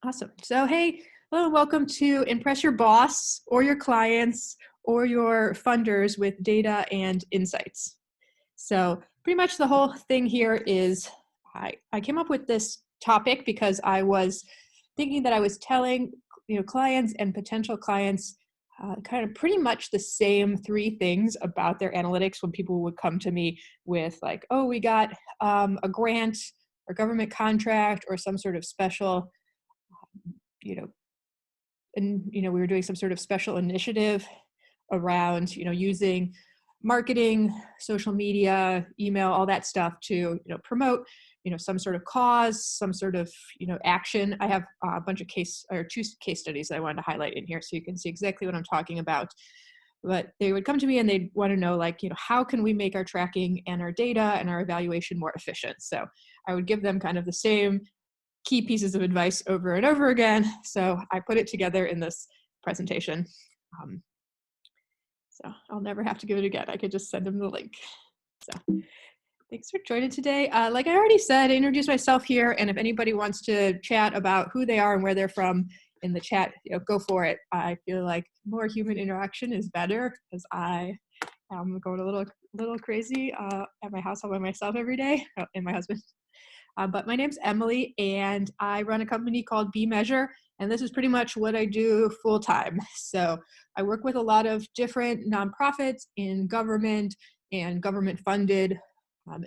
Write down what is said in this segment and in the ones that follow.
Awesome. So, hey, hello, and welcome to Impress Your Boss or your clients or your funders with data and insights. So, pretty much the whole thing here is I came up with this topic because I was thinking that I was telling clients and potential clients kind of pretty much the same three things about their analytics when people would come to me with like, oh, we got a grant or government contract or some sort of special you know, we were doing some sort of special initiative around, using marketing, social media, email, all that stuff to, promote, some sort of cause, some sort of, action. I have a bunch of two case studies that I wanted to highlight in here so you can see exactly what I'm talking about. But they would come to me and they'd want to know, like, how can we make our tracking and our data and our evaluation more efficient? So I would give them kind of the same key pieces of advice over and over again. So I put it together in this presentation. So I'll never have to give it again. I could just send them the link. So thanks for joining today. Like I already said, I introduced myself here, and if anybody wants to chat about who they are and where they're from in the chat, go for it. I feel like more human interaction is better because I am going a little crazy at my house all by myself every day, and my husband. But my name's Emily, and I run a company called B-Measure, and this is pretty much what I do full time. So I work with a lot of different nonprofits in government and government-funded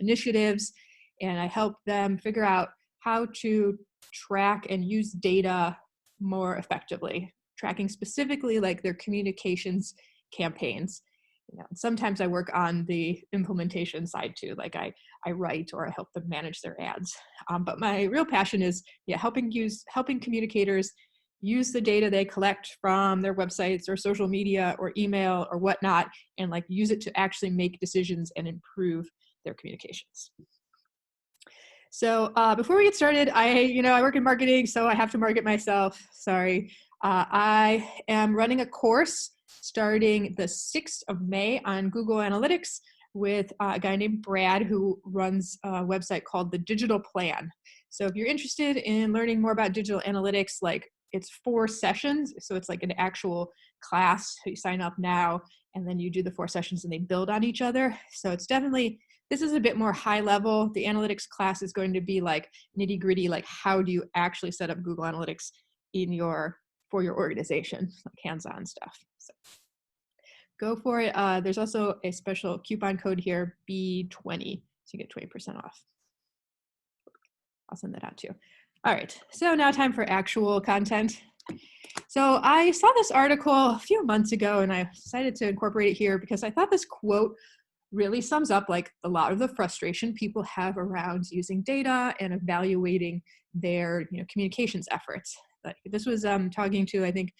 initiatives, and I help them figure out how to track and use data more effectively, tracking specifically like their communications campaigns. Sometimes I work on the implementation side too, like I write or I help them manage their ads. But my real passion is helping communicators use the data they collect from their websites or social media or email or whatnot, and like use it to actually make decisions and improve their communications. So before we get started, I work in marketing, so I have to market myself. Sorry. I am running a course starting the 6th of May on Google Analytics with a guy named Brad who runs a website called The Digital Plan. So if you're interested in learning more about digital analytics, like it's 4 sessions. So it's like an actual class. You sign up now and then you do the 4 sessions and they build on each other. So it's definitely, this is a bit more high level. The analytics class is going to be like nitty gritty, like how do you actually set up Google Analytics for your organization, like hands-on stuff. So go for it. There's also a special coupon code here, B20, so you get 20% off. I'll send that out too. All right, so now time for actual content. So I saw this article a few months ago and I decided to incorporate it here because I thought this quote really sums up like a lot of the frustration people have around using data and evaluating their communications efforts. But this was talking to, I think,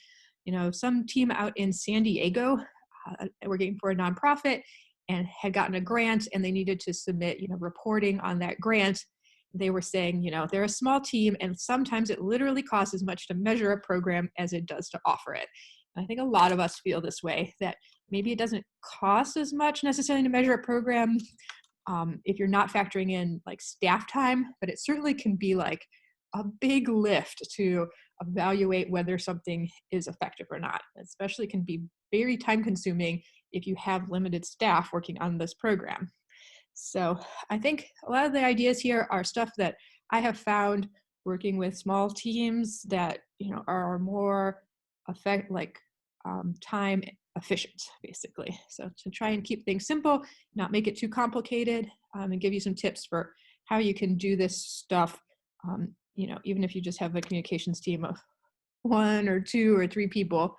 some team out in San Diego working for a nonprofit and had gotten a grant and they needed to submit reporting on that grant. They were saying, they're a small team and sometimes it literally costs as much to measure a program as it does to offer it. And I think a lot of us feel this way, that maybe it doesn't cost as much necessarily to measure a program if you're not factoring in like staff time, but it certainly can be like a big lift to evaluate whether something is effective or not. Especially can be very time consuming if you have limited staff working on this program. So I think a lot of the ideas here are stuff that I have found working with small teams that are more time efficient, basically. So to try and keep things simple, not make it too complicated, and give you some tips for how you can do this stuff, even if you just have a communications team of 1 or 2 or 3 people.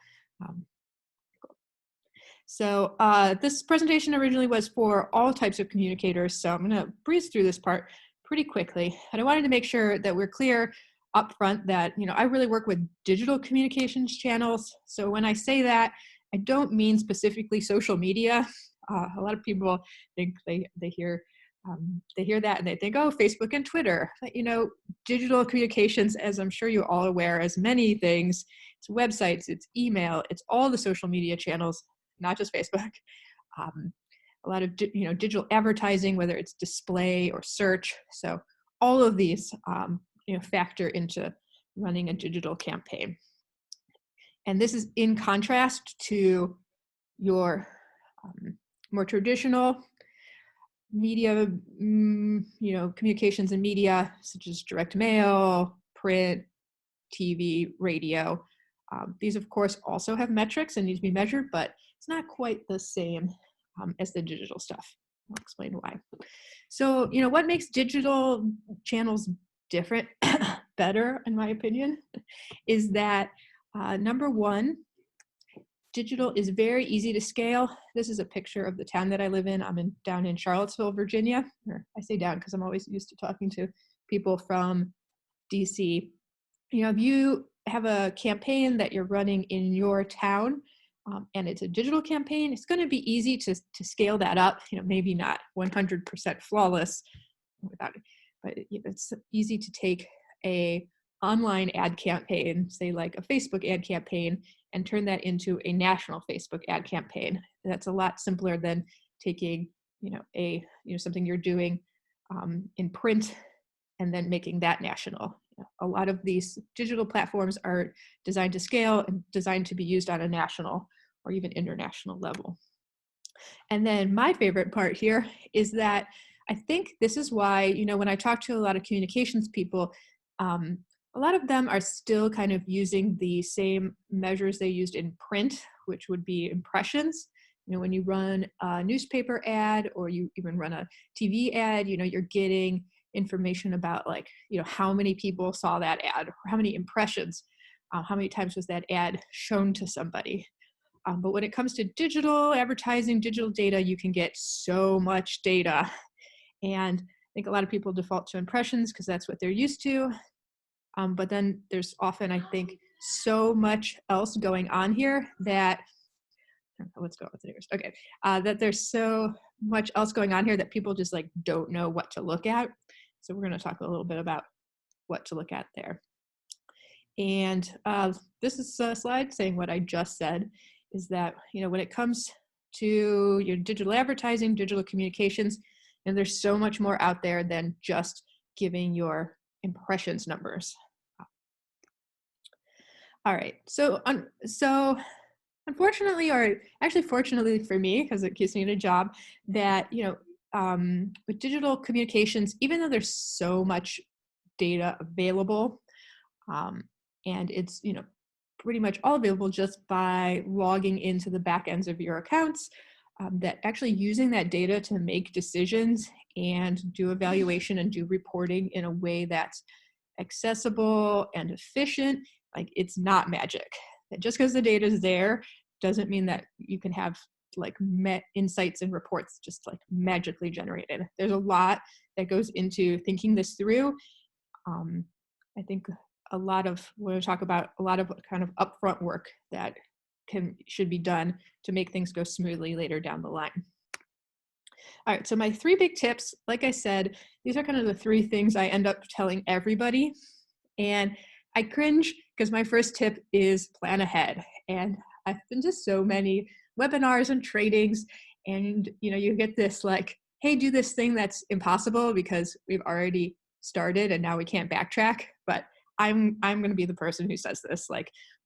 So this presentation originally was for all types of communicators, so I'm going to breeze through this part pretty quickly. And I wanted to make sure that we're clear up front that I really work with digital communications channels. So when I say that, I don't mean specifically social media. A lot of people think they hear that and they think, oh, Facebook and Twitter. But, digital communications, as I'm sure you're all aware, as many things. It's websites, it's email, it's all the social media channels, not just Facebook. A lot of digital advertising, whether it's display or search. So all of these factor into running a digital campaign. And this is in contrast to your more traditional media, communications and media, such as direct mail, print, TV, radio. These, of course, also have metrics and need to be measured, but it's not quite the same as the digital stuff. I'll explain why. So, what makes digital channels different, better, in my opinion, is that number one, digital is very easy to scale. This is a picture of the town that I live in. I'm down in Charlottesville, Virginia. Or I say down because I'm always used to talking to people from DC. If you have a campaign that you're running in your town, and it's a digital campaign, it's going to be easy to scale that up. Maybe not 100% flawless without it, but it's easy to take a online ad campaign, say like a Facebook ad campaign, and turn that into a national Facebook ad campaign. That's a lot simpler than taking, something you're doing in print and then making that national. A lot of these digital platforms are designed to scale and designed to be used on a national or even international level. And then my favorite part here is that I think this is why, when I talk to a lot of communications people, a lot of them are still kind of using the same measures they used in print, which would be impressions. When you run a newspaper ad or you even run a TV ad, you're getting information about how many people saw that ad, or how many impressions, how many times was that ad shown to somebody. But when it comes to digital advertising, digital data, you can get so much data. And I think a lot of people default to impressions because that's what they're used to. But then there's often, I think, so much else going on here that, let's go with yours. Okay, that there's so much else going on here that people just don't know what to look at. So we're going to talk a little bit about what to look at there. And this is a slide saying what I just said, is that, when it comes to your digital advertising, digital communications, and there's so much more out there than just giving your impressions numbers. All right, so unfortunately, or actually fortunately for me, because it keeps me in a job, that with digital communications, even though there's so much data available, and it's pretty much all available just by logging into the back ends of your accounts, that actually using that data to make decisions and do evaluation and do reporting in a way that's accessible and efficient, it's not magic. That just because the data is there doesn't mean that you can have insights and reports just magically generated. There's a lot that goes into thinking this through. I think we're going to talk about a lot of kind of upfront work that should be done to make things go smoothly later down the line. All right, so my 3 big tips, like I said, these are kind of the 3 things I end up telling everybody. And I cringe because my first tip is plan ahead. And I've been to so many webinars and trainings, and you get this hey, do this thing that's impossible because we've already started and now we can't backtrack. But I'm going to be the person who says this,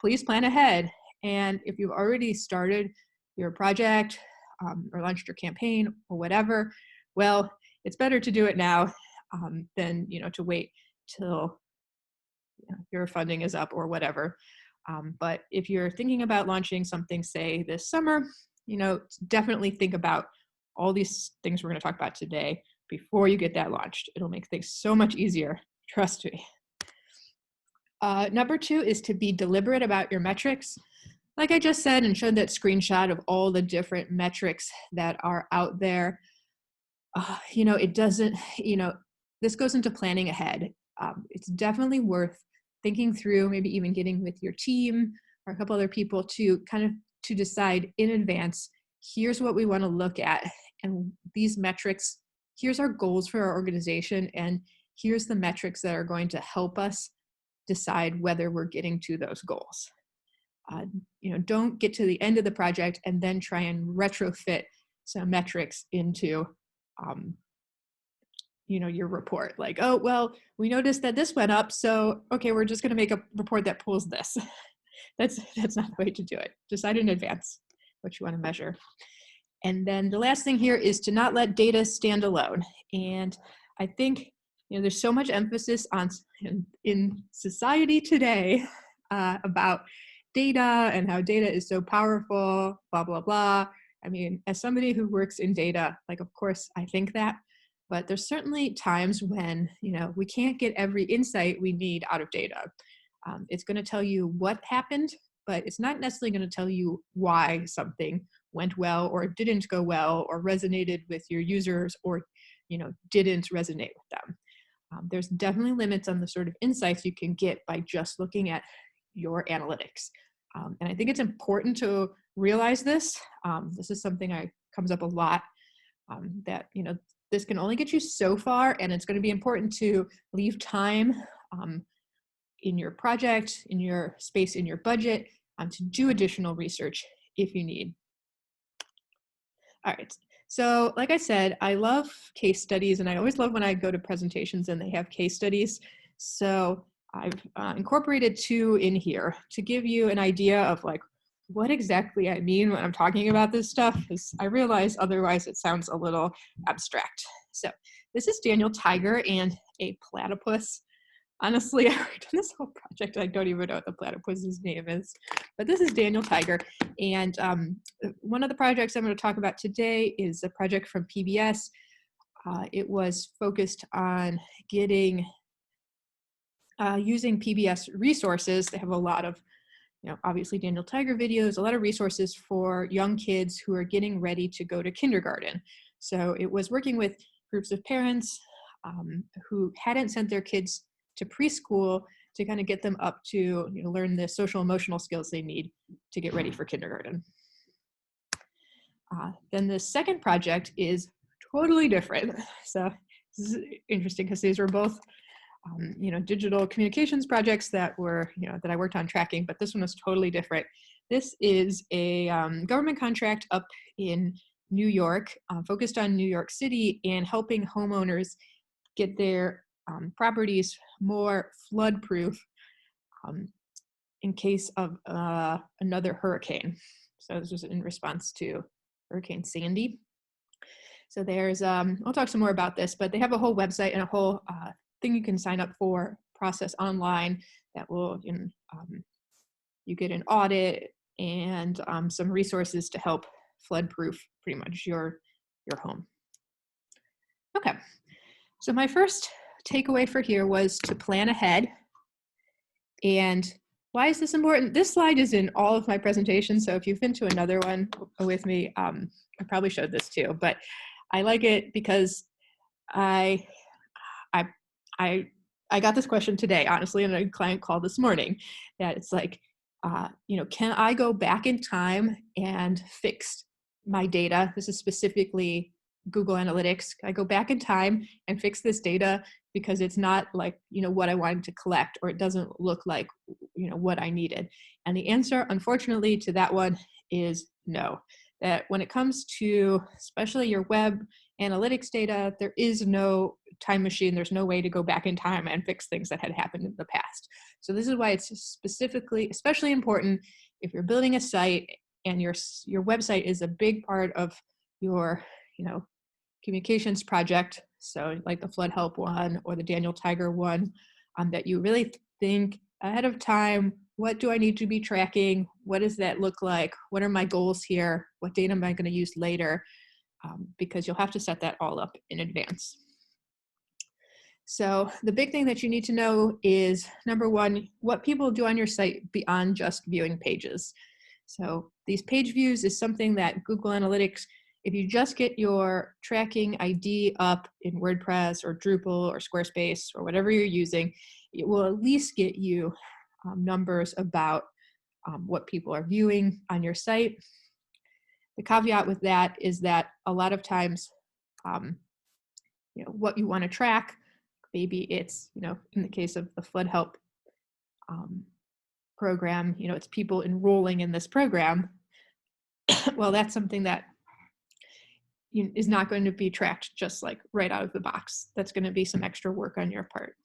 please plan ahead. And if you've already started your project or launched your campaign or whatever, well, it's better to do it now than to wait till your funding is up or whatever. But if you're thinking about launching something, say this summer, definitely think about all these things we're going to talk about today before you get that launched. It'll make things so much easier, trust me. Number 2 is to be deliberate about your metrics. Like I just said and showed that screenshot of all the different metrics that are out there, it doesn't, this goes into planning ahead. It's definitely worth thinking through, maybe even getting with your team or a couple other people to decide in advance, here's what we want to look at. And these metrics, here's our goals for our organization. And here's the metrics that are going to help us decide whether we're getting to those goals. Don't get to the end of the project and then try and retrofit some metrics into, your report. Like, oh, well, we noticed that this went up, so okay, we're just going to make a report that pulls this. That's not the way to do it. Decide in advance what you want to measure. And then the last thing here is to not let data stand alone. And I think there's so much emphasis on in society today about data and how data is so powerful, blah, blah, blah. I mean, as somebody who works in data, like, of course, I think that, but there's certainly times when, we can't get every insight we need out of data. It's going to tell you what happened, but it's not necessarily going to tell you why something went well or didn't go well or resonated with your users or, didn't resonate with them. There's definitely limits on the sort of insights you can get by just looking at your analytics. And I think it's important to realize this. This is something that comes up a lot, that, this can only get you so far, and it's going to be important to leave time in your project, in your space, in your budget, to do additional research if you need. All right. So like I said, I love case studies, and I always love when I go to presentations and they have case studies. So I've incorporated 2 in here to give you an idea of like what exactly I mean when I'm talking about this stuff, because I realize otherwise it sounds a little abstract. So this is Daniel Tiger and a platypus. Honestly, I've done this whole project. I don't even know what the platypus's name is, but this is Daniel Tiger. And one of the projects I'm going to talk about today is a project from PBS. It was focused on getting, using PBS resources. They have a lot of, obviously Daniel Tiger videos, a lot of resources for young kids who are getting ready to go to kindergarten. So it was working with groups of parents who hadn't sent their kids to preschool to kind of get them up to learn the social emotional skills they need to get ready for kindergarten. Then the second project is totally different. So this is interesting because these were both digital communications projects that were that I worked on tracking, but this one was totally different. This is a government contract up in New York, focused on New York City and helping homeowners get their properties more flood proof in case of another hurricane. So this was in response to Hurricane Sandy. So there's, I'll talk some more about this, but they have a whole website and a whole thing you can sign up for, process online that will, you get an audit and some resources to help flood proof pretty much your home. Okay, so my first takeaway for here was to plan ahead. And why is this important? This slide is in all of my presentations, so if you've been to another one with me, I probably showed this too, but I like it because I got this question today, honestly, in a client call this morning, that it's like, can I go back in time and fix my data? This is specifically Google Analytics. Can I go back in time and fix this data because it's not like, what I wanted to collect, or it doesn't look like, what I needed? And the answer, unfortunately, to that one is no. That when it comes to especially your web analytics data, there is no time machine. There's no way to go back in time and fix things that had happened in the past. So this is why it's especially important if you're building a site and your website is a big part of your, communications project. So like the Flood Help one or the Daniel Tiger one, that you really think ahead of time, what do I need to be tracking? What does that look like? What are my goals here? What data am I going to use later? Because you'll have to set that all up in advance. So the big thing that you need to know is, number one, what people do on your site beyond just viewing pages. So these page views is something that Google Analytics, if you just get your tracking ID up in WordPress or Drupal or Squarespace or whatever you're using, it will at least get you numbers about what people are viewing on your site. The caveat with that is that a lot of times, what you want to track, maybe it's, in the case of the Flood Help program, it's people enrolling in this program. Well, that's something that, is not going to be tracked just like right out of the box. That's going to be some extra work on your part.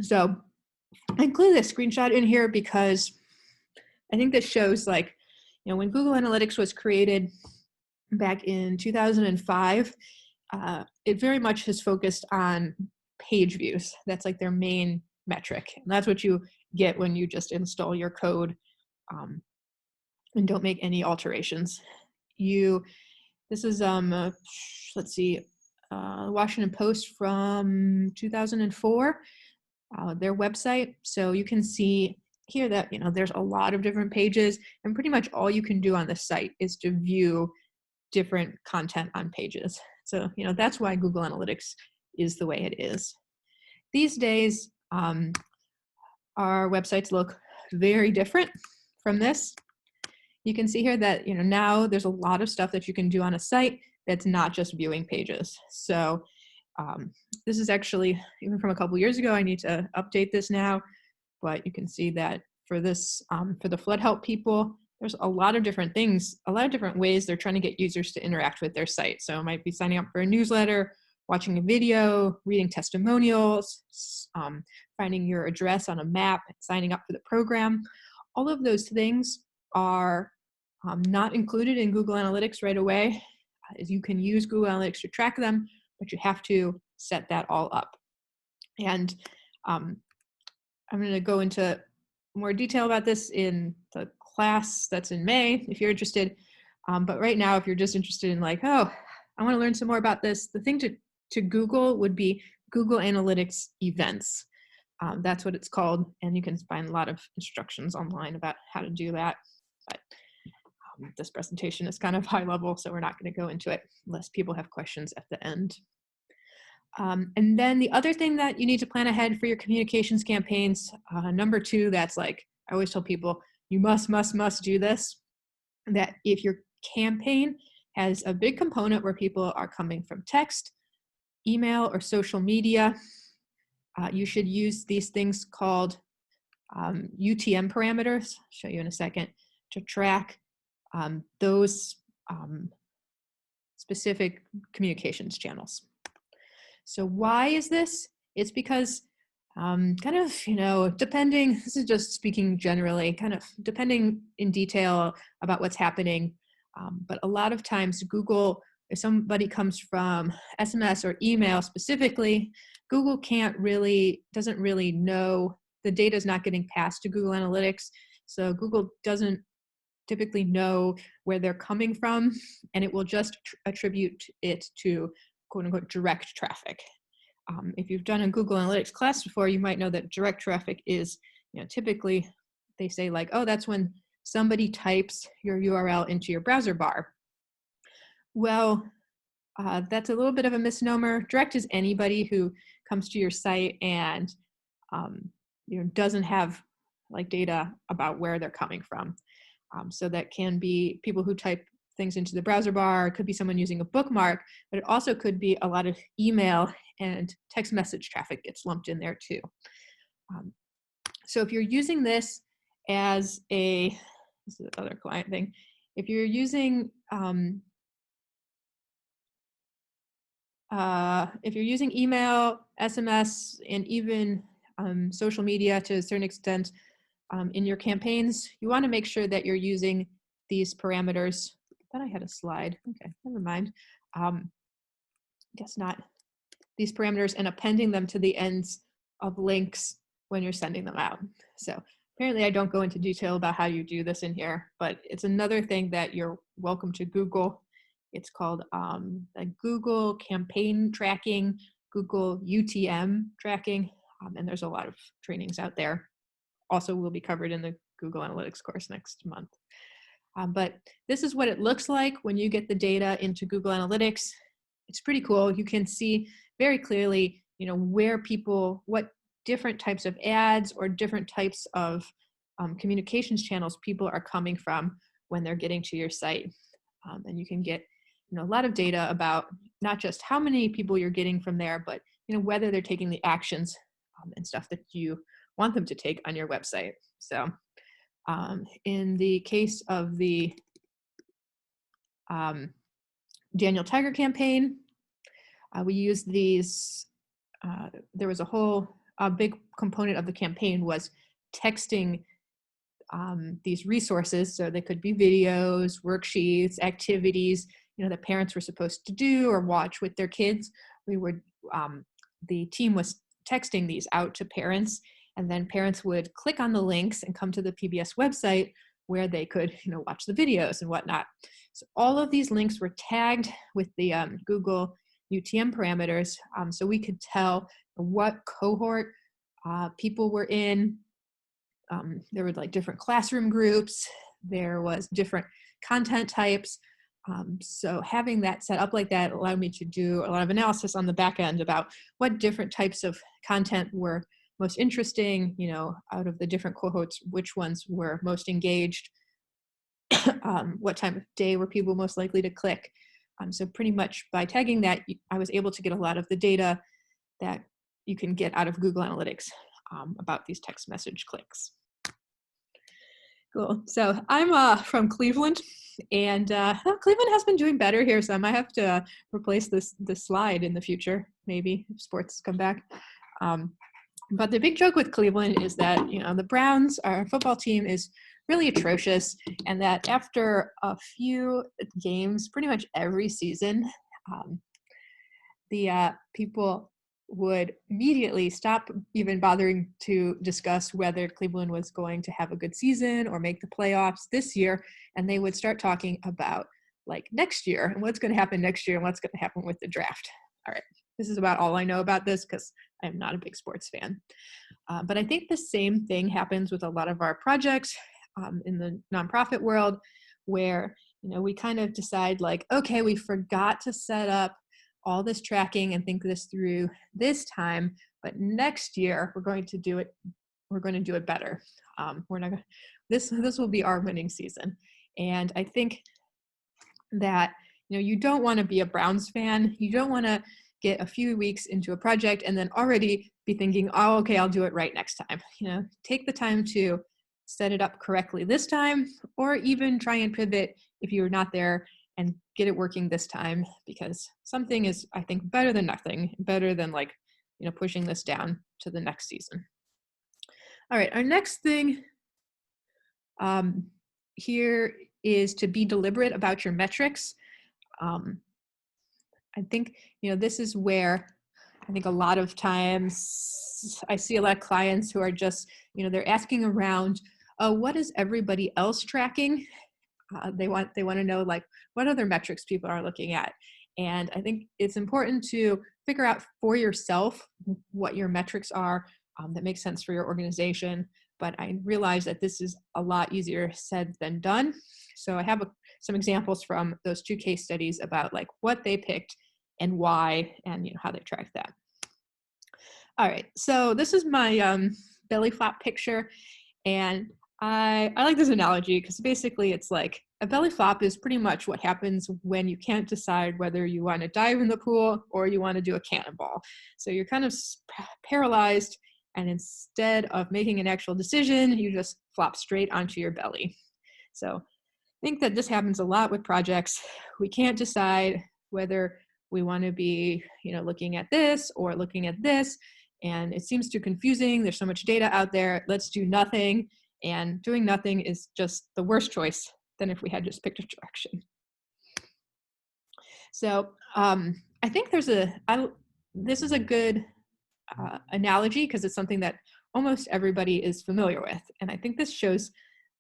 So I included a screenshot in here because I think this shows, like, when Google Analytics was created back in 2005, it very much has focused on page views. That's like their main metric. And that's what you get when you just install your code and don't make any alterations. This is, let's see, Washington Post from 2004, their website. So you can see here that, there's a lot of different pages, and pretty much all you can do on the site is to view different content on pages. So, that's why Google Analytics is the way it is. These days, our websites look very different from this. You can see here that, now there's a lot of stuff that you can do on a site that's not just viewing pages. So this is actually, even from a couple years ago, I need to update this now, but you can see that for this, for the flood help people, there's a lot of different things, a lot of different ways they're trying to get users to interact with their site. So it might be signing up for a newsletter, watching a video, reading testimonials, finding your address on a map, signing up for the program. All of those things are not included in Google Analytics right away. As you can use Google Analytics to track them, but you have to set that all up. And I'm going to go into more detail about this in the class that's in May, if you're interested. But right now, if you're just interested in like, oh, I want to learn some more about this, the thing to Google would be Google Analytics events. That's what it's called. And you can find a lot of instructions online about how to do that. But this presentation is kind of high level, so we're not going to go into it unless people have questions at the end. And then the other thing that you need to plan ahead for your communications campaigns, number 2, that's like, I always tell people, you must do this, that if your campaign has a big component where people are coming from text, email, or social media, you should use these things called UTM parameters, I'll show you in a second, to track those specific communications channels. So why is this? It's because kind of, depending, this is just speaking generally, kind of depending in detail about what's happening. But a lot of times Google, if somebody comes from SMS or email specifically, Google doesn't really know, the data is not getting passed to Google Analytics. So Google doesn't typically know where they're coming from, and it will just attribute it to quote unquote direct traffic. If you've done a Google Analytics class before, you might know that direct traffic is, typically they say like, oh, that's when somebody types your URL into your browser bar. Well, that's a little bit of a misnomer. Direct is anybody who comes to your site and doesn't have like data about where they're coming from. So that can be people who type things into the browser bar. It could be someone using a bookmark, but it also could be a lot of email and text message traffic gets lumped in there too. So if you're using this as this is another client thing, if you're using email, SMS, and even social media to a certain extent in your campaigns, you want to make sure that you're using these parameters. I thought I had a slide. Okay, never mind. Guess not. These parameters and appending them to the ends of links when you're sending them out. So apparently I don't go into detail about how you do this in here, but it's another thing that you're welcome to Google. It's called Google Campaign Tracking, Google UTM Tracking, and there's a lot of trainings out there. Also will be covered in the Google Analytics course next month. But this is what it looks like when you get the data into Google Analytics. It's pretty cool. You can see very clearly, where what different types of ads or different types of communications channels people are coming from when they're getting to your site. And you can get, a lot of data about not just how many people you're getting from there, but, whether they're taking the actions and stuff that you want them to take on your website. So in the case of the Daniel Tiger campaign. We used these, there was a big component of the campaign was texting these resources. So they could be videos, worksheets, activities, that parents were supposed to do or watch with their kids. The team was texting these out to parents, and then parents would click on the links and come to the PBS website where they could, watch the videos and whatnot. So all of these links were tagged with the Google UTM parameters, so we could tell what cohort people were in. There were like different classroom groups. There was different content types. So having that set up like that allowed me to do a lot of analysis on the back end about what different types of content were most interesting, out of the different cohorts, which ones were most engaged, what time of day were people most likely to click. So pretty much by tagging that, I was able to get a lot of the data that you can get out of Google Analytics about these text message clicks. Cool. So I'm from Cleveland, and Cleveland has been doing better here, so I might have to replace this slide in the future, maybe, if sports come back. But the big joke with Cleveland is that, the Browns, our football team, is really atrocious, and that after a few games, pretty much every season, the people would immediately stop even bothering to discuss whether Cleveland was going to have a good season or make the playoffs this year, and they would start talking about like next year and what's going to happen next year and what's going to happen with the draft. All right, this is about all I know about this because I'm not a big sports fan. But I think the same thing happens with a lot of our projects in the nonprofit world, where we kind of decide like, okay, we forgot to set up all this tracking and think this through this time, but next year we're going to do it. We're going to do it better. We're not. This will be our winning season, and I think that you don't want to be a Browns fan. You don't want to get a few weeks into a project and then already be thinking, oh, okay, I'll do it right next time. Take the time to set it up correctly this time, or even try and pivot if you're not there and get it working this time, because something is, I think, better than nothing, better than like, pushing this down to the next season. All right, our next thing here is to be deliberate about your metrics. I think, this is where I think a lot of times I see a lot of clients who are just, they're asking around, what is everybody else tracking? They want to know like what other metrics people are looking at. And I think it's important to figure out for yourself what your metrics are that make sense for your organization. But I realize that this is a lot easier said than done. So I have some examples from those 2 case studies about like what they picked and why, and how they tracked that. All right, so this is my belly flop picture, and I like this analogy because basically it's like a belly flop is pretty much what happens when you can't decide whether you want to dive in the pool or you want to do a cannonball. So you're kind of paralyzed, and instead of making an actual decision, you just flop straight onto your belly. So I think that this happens a lot with projects. We can't decide whether we want to be, looking at this or looking at this, and it seems too confusing. There's so much data out there. Let's do nothing. And doing nothing is just the worst choice than if we had just picked a direction. So I think this is a good analogy because it's something that almost everybody is familiar with. And I think this shows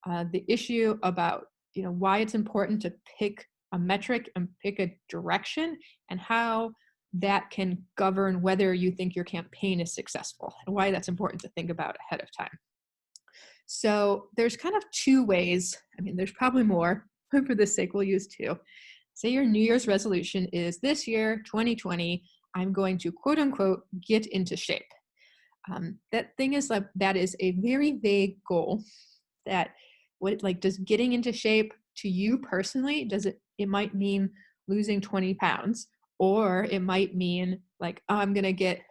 the issue about, why it's important to pick a metric and pick a direction, and how that can govern whether you think your campaign is successful, and why that's important to think about ahead of time. So there's kind of 2 ways. I mean, there's probably more, but for this sake, we'll use 2. Say your New Year's resolution is this year, 2020, I'm going to quote unquote get into shape. That is a very vague goal. That does getting into shape to you personally, it might mean losing 20 pounds, or it might mean like, oh, I'm going to get,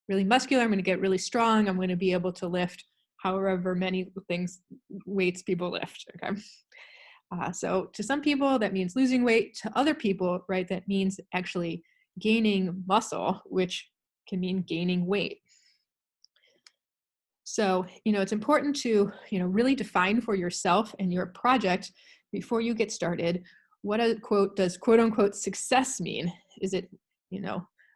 really muscular. I'm going to get really strong. I'm going to be able to lift however many weights people lift. Okay. So to some people, that means losing weight. To other people, right, that means actually gaining muscle, which can mean gaining weight. So, it's important to, really define for yourself and your project before you get started. What does quote unquote success mean? Is it,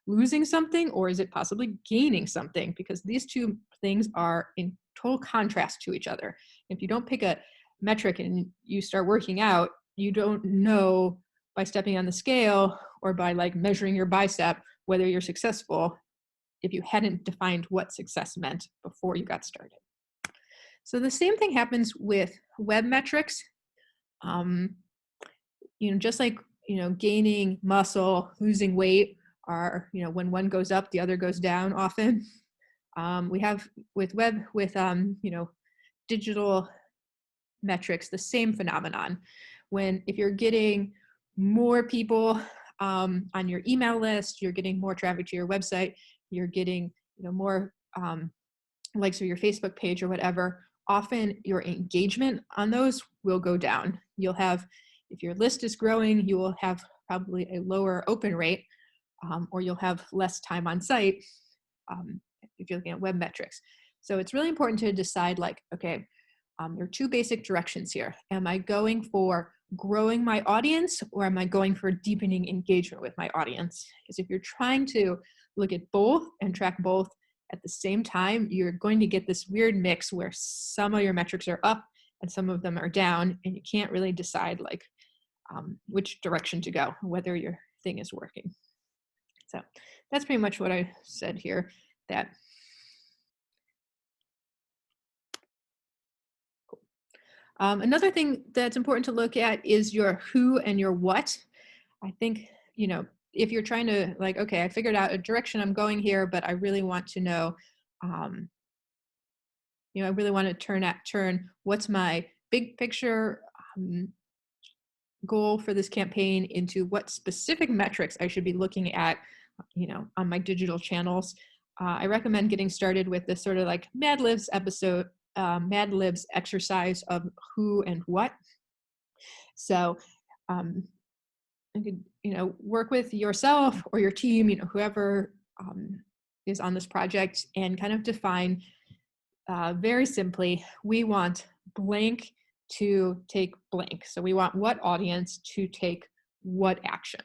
losing something, or is it possibly gaining something? Because these two things are in total contrast to each other. If you don't pick a metric and you start working out, you don't know by stepping on the scale or by like measuring your bicep whether you're successful if you hadn't defined what success meant before you got started. So the same thing happens with web metrics. Just like, gaining muscle, losing weight are, when one goes up, the other goes down often. We have with digital metrics, the same phenomenon. If you're getting more people on your email list, you're getting more traffic to your website, you're getting more likes of your Facebook page or whatever, often your engagement on those will go down. You'll have, if your list is growing, you will have probably a lower open rate, or you'll have less time on site if you're looking at web metrics. So it's really important to decide, like, okay, there are two basic directions here. Am I going for growing my audience, or am I going for deepening engagement with my audience? Because if you're trying to look at both and track both at the same time, you're going to get this weird mix where some of your metrics are up and some of them are down, and you can't really decide like which direction to go, whether your thing is working. So that's pretty much what I said here. Another thing that's important to look at is your who and your what. I think, if you're trying to like, okay, I figured out a direction I'm going here, but I really want to know, I really want to turn what's my big picture goal for this campaign into what specific metrics I should be looking at, on my digital channels. I recommend getting started with this sort of like Mad Libs exercise of who and what. So you could, work with yourself or your team, whoever is on this project, and kind of define very simply, we want blank to take blank. So we want what audience to take what action.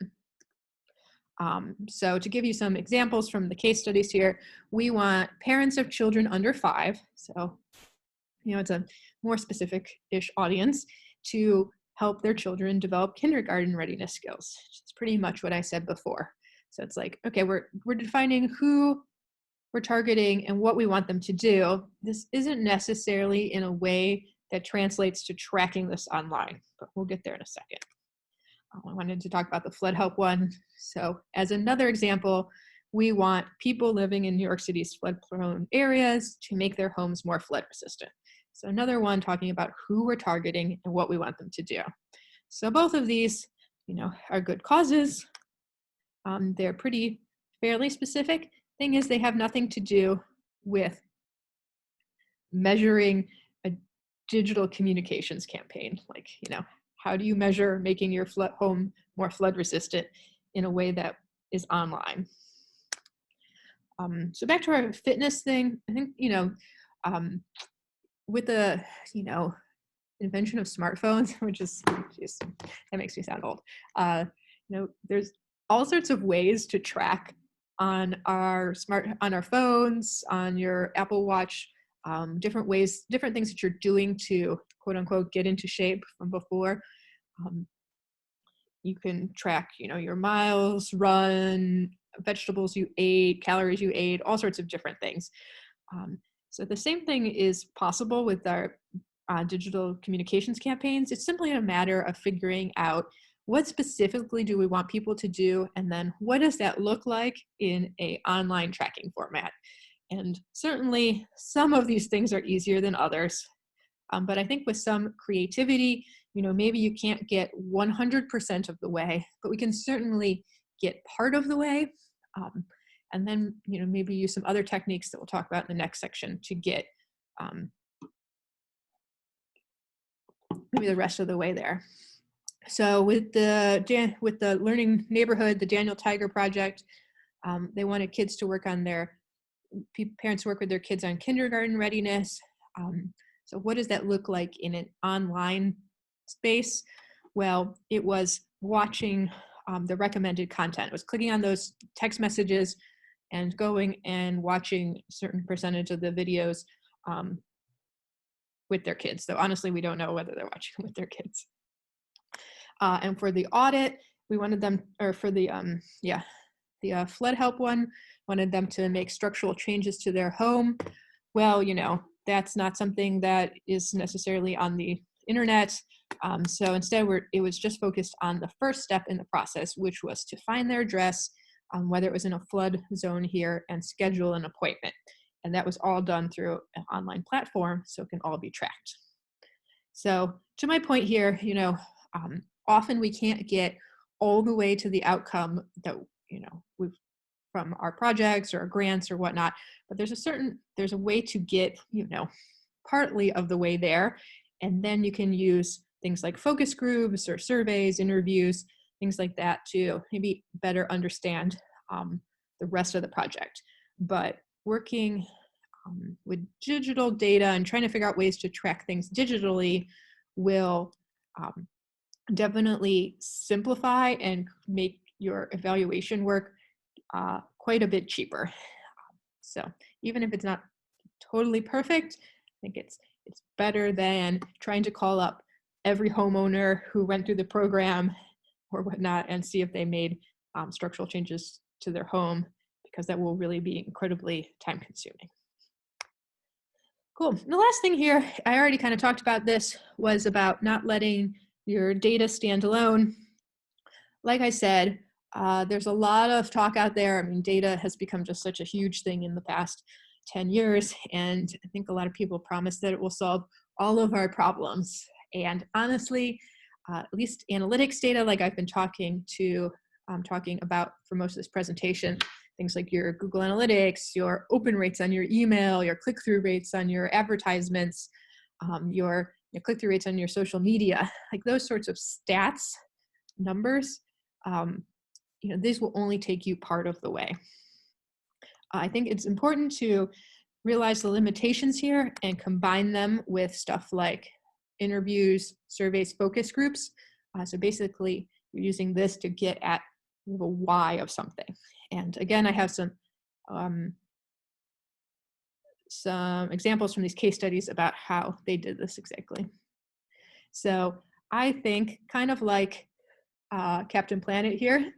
So to give you some examples from the case studies here, we want parents of children under 5. So, it's a more specific-ish audience to help their children develop kindergarten readiness skills. It's pretty much what I said before. So it's like, okay, we're defining who we're targeting and what we want them to do. This isn't necessarily in a way that translates to tracking this online, but we'll get there in a second. I wanted to talk about the flood help one. So as another example, we want people living in New York City's flood-prone areas to make their homes more flood resistant. So another one talking about who we're targeting and what we want them to do. So both of these, are good causes. They're pretty fairly specific. Thing is, they have nothing to do with measuring a digital communications campaign. Like, how do you measure making your home more flood resistant in a way that is online? So back to our fitness thing, I think, with the, invention of smartphones, which is, just, that makes me sound old. There's all sorts of ways to track on our phones, on your Apple Watch, different things that you're doing to quote unquote get into shape from before. You can track, your miles run, vegetables you ate, calories you ate, all sorts of different things. So the same thing is possible with our digital communications campaigns. It's simply a matter of figuring out what specifically do we want people to do, and then what does that look like in an online tracking format. And certainly some of these things are easier than others. But I think with some creativity, maybe you can't get 100% of the way, but we can certainly get part of the way. And then, maybe use some other techniques that we'll talk about in the next section to get maybe the rest of the way there. So with the Learning Neighborhood, the Daniel Tiger Project, they wanted kids to work on parents work with their kids on kindergarten readiness. So what does that look like in an online space? Well, it was watching the recommended content. It was clicking on those text messages and going and watching a certain percentage of the videos with their kids. So honestly, we don't know whether they're watching with their kids. And for the audit, we wanted them, or for the flood help one, wanted them to make structural changes to their home. Well, that's not something that is necessarily on the internet. So instead, it was just focused on the first step in the process, which was to find their address, whether it was in a flood zone here, and schedule an appointment. And that was all done through an online platform, so it can all be tracked. So to my point here, often we can't get all the way to the outcome that, we've from our projects or our grants or whatnot, but there's a way to get, partly of the way there. And then you can use things like focus groups or surveys, interviews, things like that to maybe better understand the rest of the project. But working with digital data and trying to figure out ways to track things digitally will definitely simplify and make your evaluation work quite a bit cheaper. So even if it's not totally perfect, I think it's better than trying to call up every homeowner who went through the program or whatnot and see if they made structural changes to their home, because that will really be incredibly time consuming. Cool. And the last thing here, I already kind of talked about this, was about not letting your data stand alone. Like I said, there's a lot of talk out there. I mean, data has become just such a huge thing in the past 10 years. And I think a lot of people promise that it will solve all of our problems. And honestly, at least analytics data, like I've been talking about for most of this presentation, things like your Google Analytics, your open rates on your email, your click-through rates on your advertisements, your click-through rates on your social media, like those sorts of stats, numbers, these will only take you part of the way. I think it's important to realize the limitations here and combine them with stuff like interviews, surveys, focus groups. So basically, you're using this to get at the why of something. And again, I have some examples from these case studies about how they did this exactly. So I think, kind of like Captain Planet here,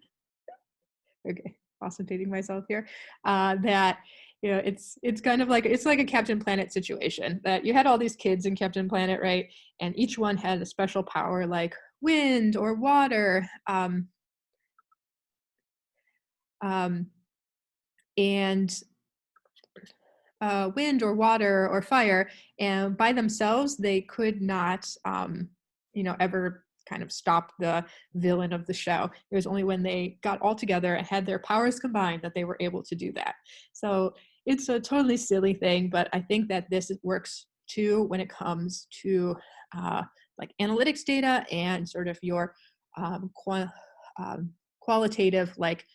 okay, also dating myself here, that it's kind of like a Captain Planet situation, that you had all these kids in Captain Planet, right? And each one had a special power like wind or water, wind or water or fire, and by themselves they could not ever kind of stop the villain of the show. It was only when they got all together and had their powers combined that they were able to do that. So it's a totally silly thing, but I think that this works too when it comes to like analytics data and sort of your qualitative, like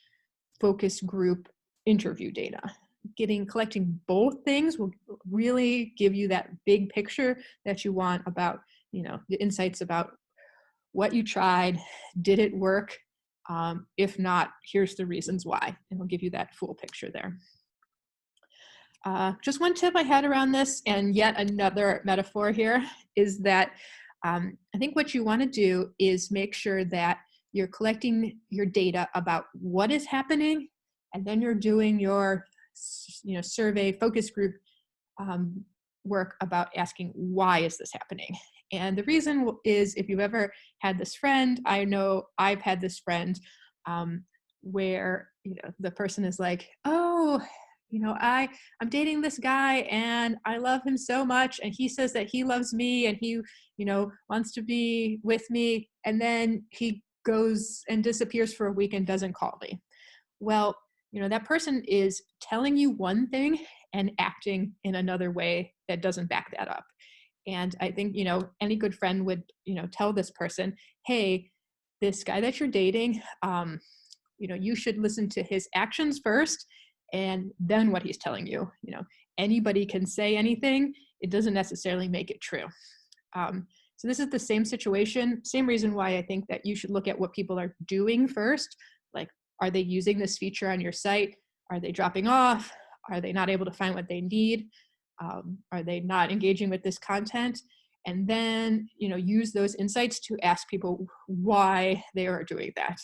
focus group interview data. Collecting both things will really give you that big picture that you want about, the insights about what you tried, did it work? If not, here's the reasons why, and it'll give you that full picture there. Just one tip I had around this, and yet another metaphor here, is that I think what you want to do is make sure that you're collecting your data about what is happening, and then you're doing your survey focus group work about asking, why is this happening? And the reason is, if you've ever had this friend, I know I've had this friend where the person is like, oh, I'm dating this guy and I love him so much, and he says that he loves me and he wants to be with me, and then he goes and disappears for a week and doesn't call me. Well, that person is telling you one thing and acting in another way that doesn't back that up. And I think, any good friend would, tell this person, hey, this guy that you're dating, you should listen to his actions first and then what he's telling you. Anybody can say anything. It doesn't necessarily make it true. So this is the same situation, same reason why I think that you should look at what people are doing first. Like, are they using this feature on your site? Are they dropping off? Are they not able to find what they need? Are they not engaging with this content? And then, use those insights to ask people why they are doing that.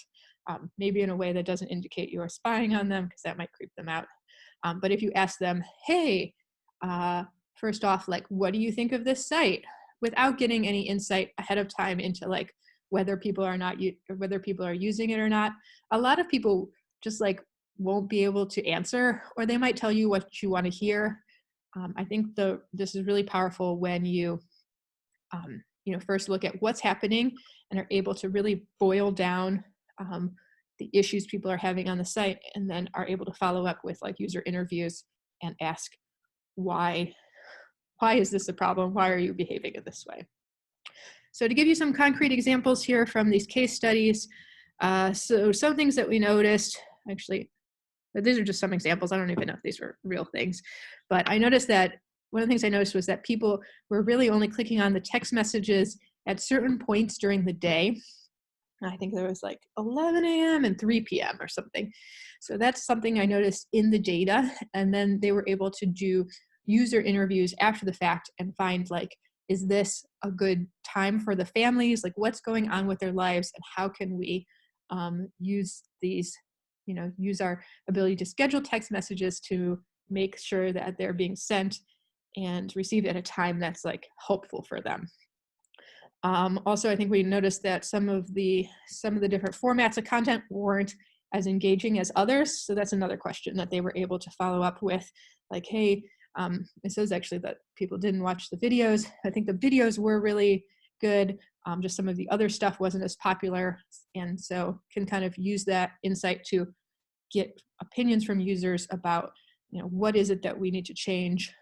Maybe in a way that doesn't indicate you are spying on them, because that might creep them out. But if you ask them, hey, first off, like, what do you think of this site? Without getting any insight ahead of time into like whether people are not, whether people are using it or not, a lot of people just like won't be able to answer, or they might tell you what you want to hear. I think this is really powerful when you, first look at what's happening and are able to really boil down the issues people are having on the site, and then are able to follow up with like user interviews and ask why is this a problem? Why are you behaving in this way? So to give you some concrete examples here from these case studies, so some things that we noticed, actually, these are just some examples. I don't even know if these were real things, but I noticed that one of the things I noticed was that people were really only clicking on the text messages at certain points during the day. I think there was like 11 a.m. and 3 p.m. or something. So that's something I noticed in the data. And then they were able to do user interviews after the fact and find like, is this a good time for the families? Like, what's going on with their lives, and how can we use these, use our ability to schedule text messages to make sure that they're being sent and received at a time that's like helpful for them. Also, I think we noticed that some of the different formats of content weren't as engaging as others. So that's another question that they were able to follow up with, like, hey, it says actually that people didn't watch the videos. I think the videos were really good. Just some of the other stuff wasn't as popular. And so can kind of use that insight to get opinions from users about, what is it that we need to change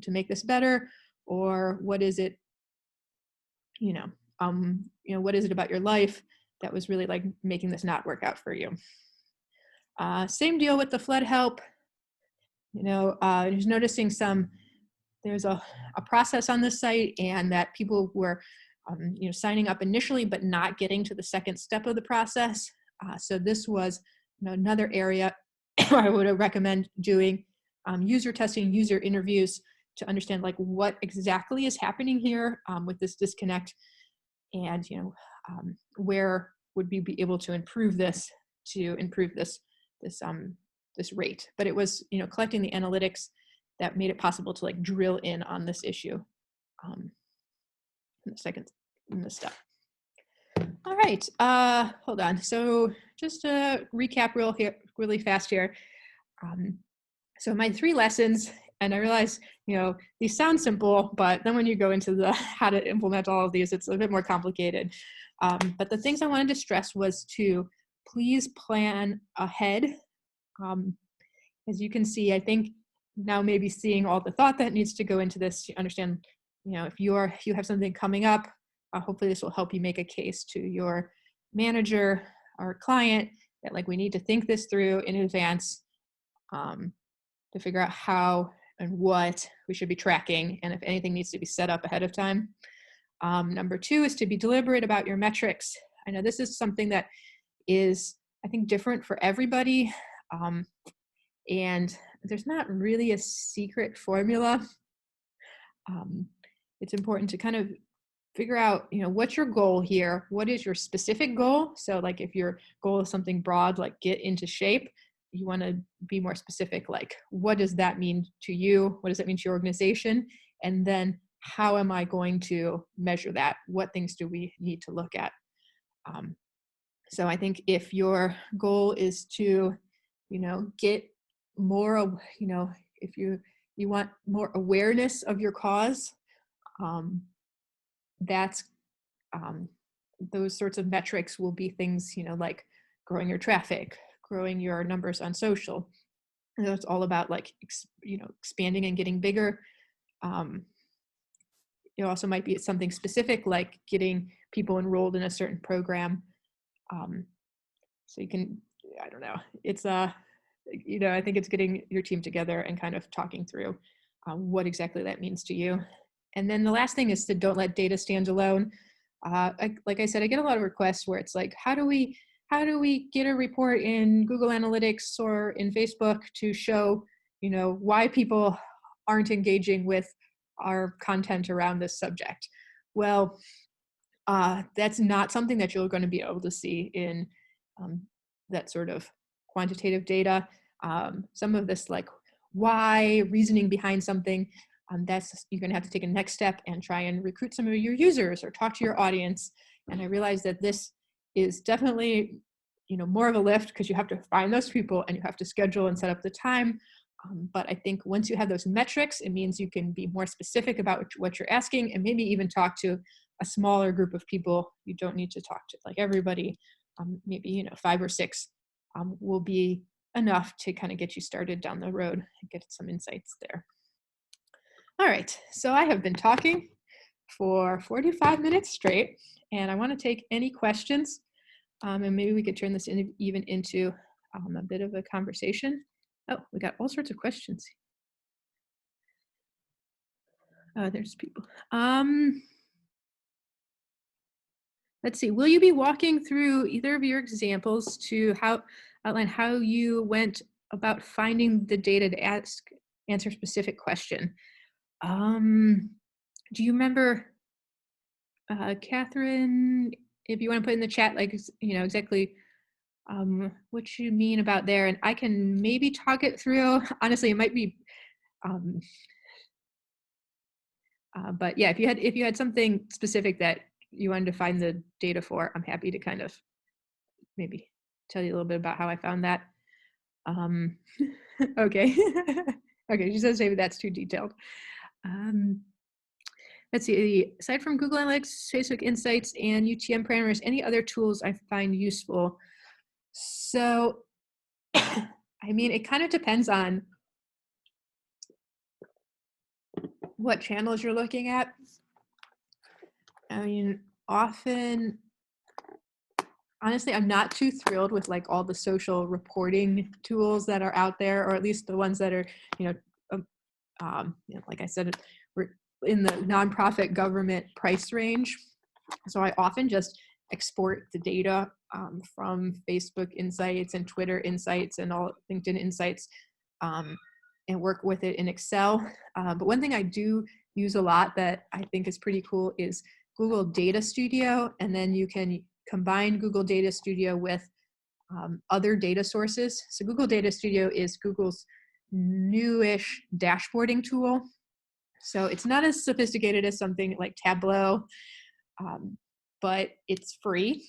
to make this better, or what is it, what is it about your life that was really like making this not work out for you? Same deal with the flood help. Just noticing there's a process on this site, and that people were, signing up initially, but not getting to the second step of the process. So this was another area where I would recommend doing user testing, user interviews to understand like what exactly is happening here with this disconnect, and where would we be able to improve this this rate. But it was collecting the analytics that made it possible to like drill in on this issue in the step. All right, hold on. So just to recap really fast here. So my 3 lessons, and I realize, these sound simple, but then when you go into the how to implement all of these, it's a bit more complicated. But the things I wanted to stress was to please plan ahead. As you can see, I think now maybe seeing all the thought that needs to go into this, you understand, if you have something coming up, hopefully this will help you make a case to your manager or client that like we need to think this through in advance to figure out how and what we should be tracking, and if anything needs to be set up ahead of time. Number 2 is to be deliberate about your metrics. I know this is something that is, I think, different for everybody. And there's not really a secret formula. It's important to kind of figure out, what's your goal here? What is your specific goal? So like if your goal is something broad, like get into shape, you want to be more specific, like what does that mean to you? What does that mean to your organization? And then how am I going to measure that? What things do we need to look at? So I think if your goal is to, get more, if you want more awareness of your cause, that's those sorts of metrics will be things, like growing your traffic, growing your numbers on social. And it's all about like, expanding and getting bigger. it also might be something specific like getting people enrolled in a certain program. So you can, I don't know, it's you know, I think it's getting your team together and kind of talking through what exactly that means to you. And then the last thing is to don't let data stand alone. Like I said, I get a lot of requests where it's like, how do we get a report in Google Analytics or in Facebook to show, you know, why people aren't engaging with our content around this subject? Well, that's not something that you're going to be able to see in that sort of quantitative data. Some of this like why reasoning behind something, that's you're going to have to take a next step and try and recruit some of your users or talk to your audience. And I realize that this is definitely, you know, more of a lift because you have to find those people and you have to schedule and set up the time. But I think once you have those metrics, it means you can be more specific about what you're asking and maybe even talk to a smaller group of people. You don't need to talk to like everybody. Maybe, you know, 5 or 6 will be enough to kind of get you started down the road and get some insights there. All right, so I have been talking for 45 minutes straight, and I want to take any questions, and maybe we could turn this even into a bit of a conversation. Oh, we got all sorts of questions. There's people. Let's see, will you be walking through either of your examples to outline how you went about finding the data to answer a specific question? Do you remember, Catherine, if you want to put in the chat, like, you know, exactly what you mean about there, and I can maybe talk it through. Honestly, it might be, but yeah, if you had something specific that you wanted to find the data for, I'm happy to kind of maybe tell you a little bit about how I found that. Okay. Okay, she says maybe that's too detailed. Let's see, aside from Google Analytics, Facebook Insights, and UTM parameters, any other tools I find useful? So, I mean, it kind of depends on what channels you're looking at. I mean, often, honestly, I'm not too thrilled with like all the social reporting tools that are out there, or at least the ones that are, you know, like I said, we're in the nonprofit government price range. So I often just export the data from Facebook Insights and Twitter Insights and all LinkedIn Insights, and work with it in Excel. But one thing I do use a lot that I think is pretty cool is Google Data Studio, and then you can combine Google Data Studio with other data sources. So Google Data Studio is Google's newish dashboarding tool. So it's not as sophisticated as something like Tableau, but it's free,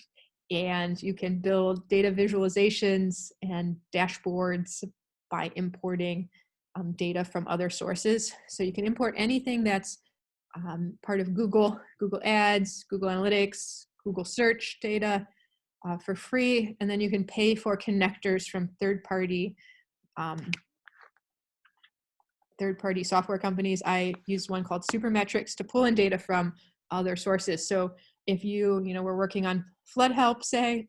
and you can build data visualizations and dashboards by importing data from other sources. So you can import anything that's part of Google Ads, Google Analytics, Google Search data for free, and then you can pay for connectors from third-party software companies. I use one called Supermetrics to pull in data from other sources. So if you were working on flood help, say,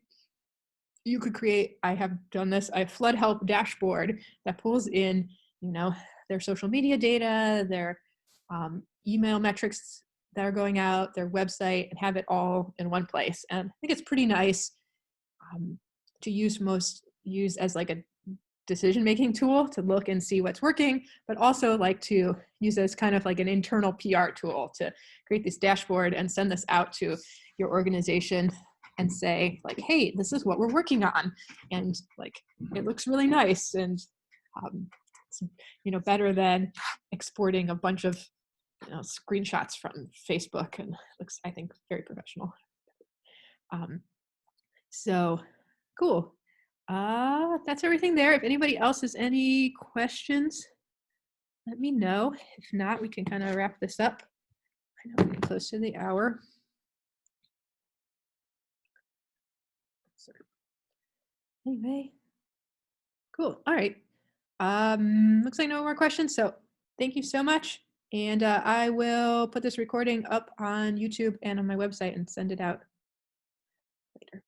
you could create, I have done this, a flood help dashboard that pulls in, their social media data, their email metrics that are going out, their website, and have it all in one place. And I think it's pretty nice to use as like a decision-making tool to look and see what's working, but also like to use as kind of like an internal PR tool to create this dashboard and send this out to your organization and say like, hey, this is what we're working on. And like, it looks really nice. And it's, better than exporting a bunch of screenshots from Facebook, and looks, I think, very professional. So cool. That's everything there. If anybody else has any questions, let me know. If not, we can kind of wrap this up. I know we're getting close to the hour. So, anyway, cool. All right. Looks like no more questions. So thank you so much. And I will put this recording up on YouTube and on my website and send it out later.